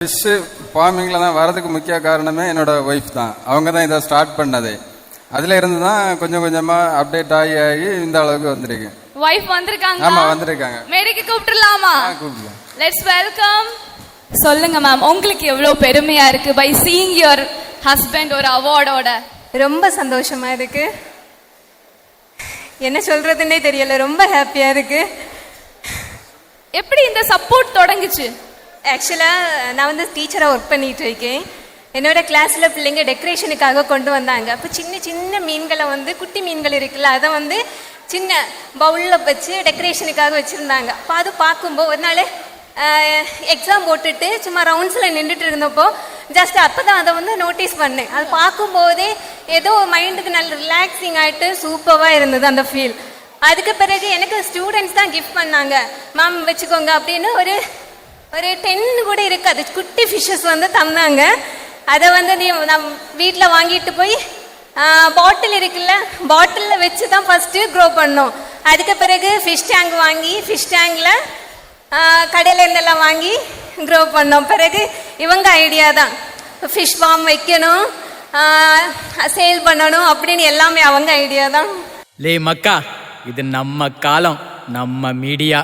Fish ஃபார்மிங்கில் தான் வரதுக்கு முக்கிய காரணமே என்னோட ஒய்ஃப் தான். அவங்க தான் இதை ஸ்டார்ட் பண்ணது. அதுல இருந்து தான் கொஞ்சம் கொஞ்சமா அப்டேட் ஆகி ஆகி இந்த அளவுக்கு வந்திருக்கு. வைஃப் வந்திருக்காங்க. ஆமா வந்திருக்காங்க. மேடைக்கு கூப்பிடலாமா? கூப்பிடலாம். Let's welcome. சொல்லுங்க மேம், உங்களுக்கு எவ்வளவு பெருமையா இருக்கு பை சீயிங் யுவர் ஹஸ்பண்ட் ஒரு அவார்டோட? ரொம்ப சந்தோஷமா இருக்கு. என்ன சொல்றதுன்னே தெரியல. ரொம்ப ஹாப்பியா இருக்கு. எப்படி இந்த சப்போர்ட் தொடங்குச்சு? ஆக்சுவலா நான் வந்து டீச்சரா ஒர்க் பண்ணிட்டு இருக்கேன். என்னோட கிளாஸ்ல பிள்ளைங்க டெக்கரேஷனுக்காக கொண்டு வந்தாங்க. அப்போ சின்ன சின்ன மீன்களை வந்து குட்டி மீன்கள் இருக்குல்ல, அதை வந்து சின்ன பவுலில் வச்சு டெக்கரேஷனுக்காக வச்சுருந்தாங்க. அப்போ அது பார்க்கும்போது ஒரு நாள் எக்ஸாம் போட்டுட்டு சும்மா ரவுண்ட்ஸில் நின்றுட்டு இருந்தப்போ ஜஸ்ட் அப்போ தான் அதை வந்து நோட்டீஸ் பண்ணேன். அது பார்க்கும்போதே ஏதோ மைண்டுக்கு நல்ல ரிலாக்ஸிங் ஆகிட்டு சூப்பராக இருந்தது அந்த ஃபீல். அதுக்கு பிறகு எனக்கு ஸ்டூடெண்ட்ஸ் தான் கிஃப்ட் பண்ணாங்க. மேம் வச்சுக்கோங்க அப்படின்னு ஒரு 10 கூட இருக்காது குட்டி ஃபிஷ்ஷஸ் வந்து தந்தாங்க. அதை வந்து நான் வீட்டில் வாங்கிட்டு போய் பாட்டில் இருக்குல்ல, பாட்டிலில் வச்சு தான் ஃபஸ்ட்டு க்ரோ பண்ணோம். அதுக்கு பிறகு ஃபிஷ் டேங்க் வாங்கி ஃபிஷ் டேங்கில் கடையிலேருந்தெல்லாம் வாங்கி க்ரோ பண்ணோம். பிறகு இவங்க ஐடியா தான் ஃபிஷ் ஃபார்ம் வைக்கணும், சேல் பண்ணணும் அப்படின்னு எல்லாமே அவங்க ஐடியா தான். லே மக்கா, இது நம்ம காலம், நம்ம மீடியா.